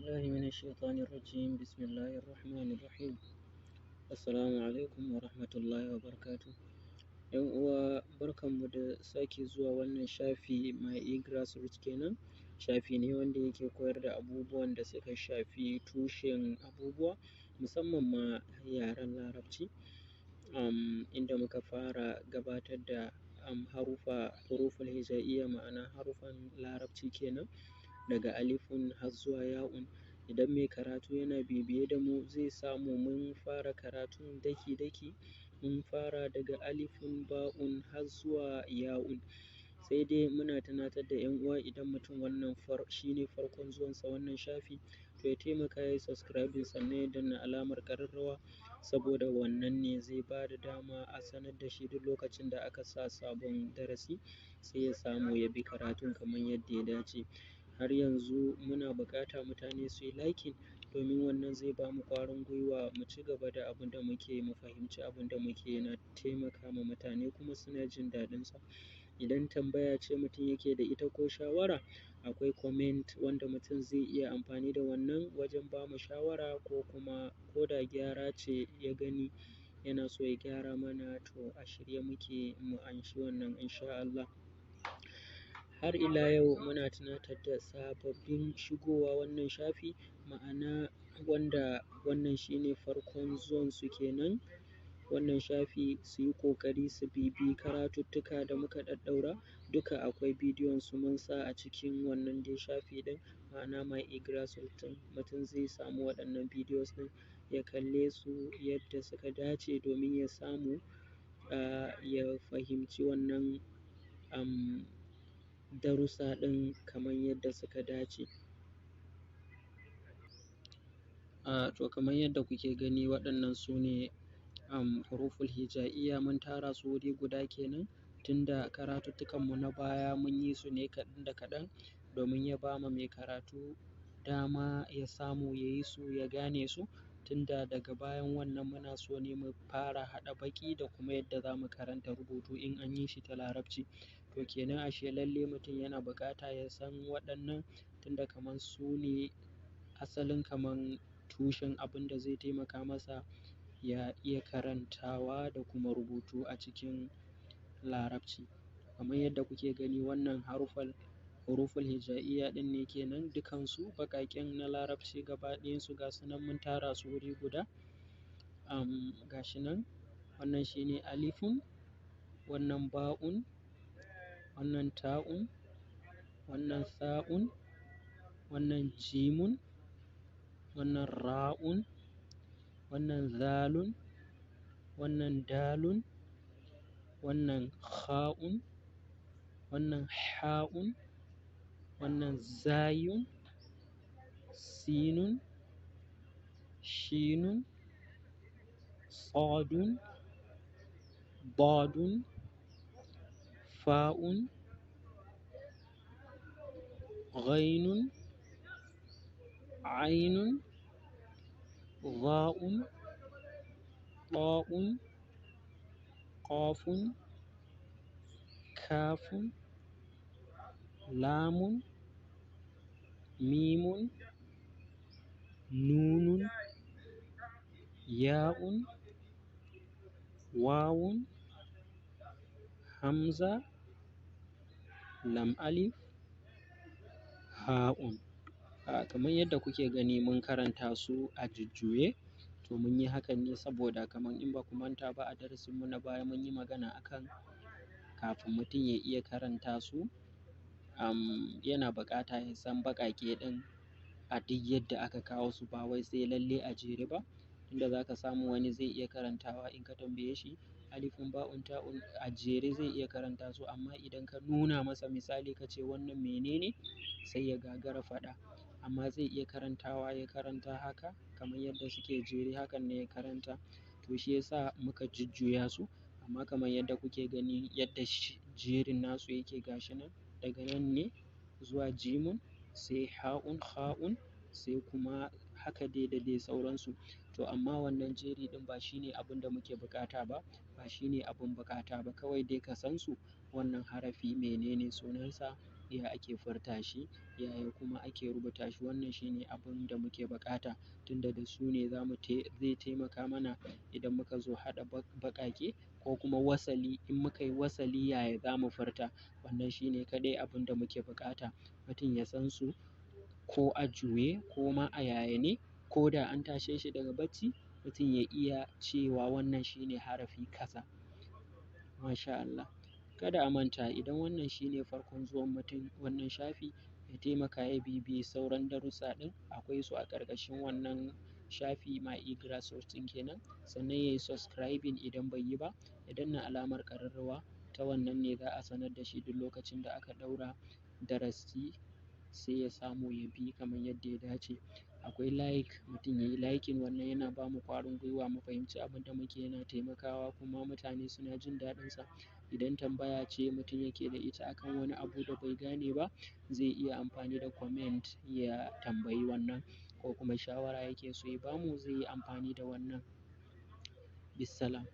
بالله من الشيطان الرجيم بسم الله الرحمن الرحيم Assalamu alaikum wa rahmatullahi wa barakatuh. ‘Yan uwa barkanmu da sake zuwa wannan shafi My e-grassroots kenan. Shafi ne wanda yake koyar da abubuwan da suka shafi tushen abubuwa musamman ma yaren Larabci, inda muka fara gabatar da huruful hija'iyya ma'ana haruffan Larabci kenan daga alifun har zuwa ya'un. Idan mai karatu yana bibiye da mu zai samu mun fara karatun daki-daki, mun fara daga alifun, ba'un har zuwa ya'un. Sai dai muna tunatar da ‘yan uwa idan mutum wannan shi ne farkon zuwansa wannan shafi, to ya taimaka ya yi subscribing sannan ya danna alamar ƙararrawa, saboda wannan ne zai ba da dama a sanar da shi duk lokacin da aka sa sabon darasi, sai ya samu ya bi karatun kamar yadda ya dace. Har yanzu muna buƙata mutane su yi liking, domin wannan zai ba mu ƙwarin gwiwa mu ci gaba da abin da muke, mu fahimci abin da muke yana taimaka ma mutane kuma suna jin daɗinsa. Idan tambaya ce mutum yake da ita ko shawara, akwai comment wanda mutum zai iya amfani da wannan wajen ba mu shawara, ko kuma ko da gyara ce ya gani yana so ya gyara mana, to a shirye muke mu anshi wannan in sha Allah. Har ila yau muna tunatar da sababbin shigowa wannan shafi, ma'ana wanda wannan shi ne farkon zuwansu kenan wannan shafi, su yi ƙoƙari su bibiyi karatuttuka da muka ɗaɗɗaura, duka akwai bidiyon su mun sa a cikin wannan dai shafi ɗin, ma'ana My e-grassroots ɗin. Mutum zai samu waɗannan bidiyos ɗin ya kalle su yadda suka dace domin ya samu ya fahimci wannan darussa ɗin kamar yadda suka dace. To kamar yadda kuke gani waɗannan su ne huruful hija'iyya, mun tara su wuri guda kenan, tunda karatuttukanmu na baya mun yi su ne kaɗan da kaɗan, domin ya ba ma mai karatu dama ya samu ya yi su ya gane su, tunda daga bayan wannan muna so ne mu fara haɗa baƙi da kuma yadda za mu karanta rubutu in an yi shi ta Larabci. To kenan ashe lalle mutum yana buƙata ya san waɗannan, tunda kamar su ne asalin kamar tushen abin da zai taimaka masa ya iya karantawa da kuma rubutu a cikin Larabci. Kamar yadda kuke gani wannan huruful hija'iyya ɗin ne kenan, dukansu baƙaƙen na Larabci gaba ɗayansu ga su nan mun tara su wuri guda. Ga shi nan, wannan shi ne alifun, wannan ba'un, wannan ta'un, wannan sa'un, wannan jimun, wannan ra'un, wannan zalun, wannan dalun, wannan ha'un, wannan ha'un, wannan zayun, sinun, shinun, sadun, dadun, fa'un, ghainun, ainun, za'un, ɗa'un, ƙafun, kafun, lamun, mimun, nunun, ya'un, wawun, hamza, lam alif, ha'un. Kamar yadda kuke gani mun karanta su a jujjuye, to mun yi hakan ne saboda kamar in ba ku manta ba a darasinmu na baya mun yi magana akan kafin mutum ya iya karanta su, yana buƙata ya san baƙaƙe ɗin a duk yadda aka kawo su, ba wai sai lalle a jere ba, tunda za ka samu wani zai iya karantawa in ka tambaye shi alifun, ba'un, ta'un a jere zai iya karanta su, amma idan ka nuna masa misali ka ce wannan menene, sai ya gagara faɗa. Amma zai iya karantawa ya karanta haka kamar yadda suke jere, hakan ne ya karanta. To shi ya sa muka jujjuya su, amma kamar yadda kuke gani yadda jerin nasu yake ga shi nan, daga nan ne zuwa jimun, sai ha'un, ha'un, sai kuma haka dai da dai sauransu. To amma wannan jeri ɗin ba shi ne abin da muke buƙata ba, ba shi ne abin buƙata ba, kawai dai ka san su wannan harafi menene sunansa, ya ake furta shi, yaya kuma ake rubuta shi. Wannan shine abun da muke buƙata, tunda da su ne zai taimaka mana idan muka zo haɗa baƙaƙe ko kuma wasali. In muka yi wasali yaya za mu furta. Wannan shine kaɗai abun da muke buƙata, mutum ya san su ko a juye ko ma a yaya ne, ko da an tashe shi daga bacci mutum ya iya cewa wannan shine harafi kaza. Masha Allah. Kada a manta, idan wannan shine farkon zuwan mutum wannan shafi, ya taimaka ya bibiye sauran darussa ɗin, akwai su a ƙarƙashin wannan shafi My eGrass Source ɗin kenan. Sannan ya yi subscribing idan bai yi ba, ya danna alamar ƙararrawa, ta wannan ne za a sanar da shi duk lokacin da aka ɗaura darasi, sai ya samu ya bi kamar yadda ya dace. Akwai like, mutum ya yi liking, wannan yana ba mu ƙwarin gwiwa mu fahimci abin da muke, yana taimakawa kuma mutane suna jin daɗinsa. Idan tambaya ce mutum yake da ita akan wani abu da bai gane ba, zai iya amfani da comment ya tambayi wannan, ko kuma shawara yake so ya bamu, zai yi amfani da wannan. Bissalam.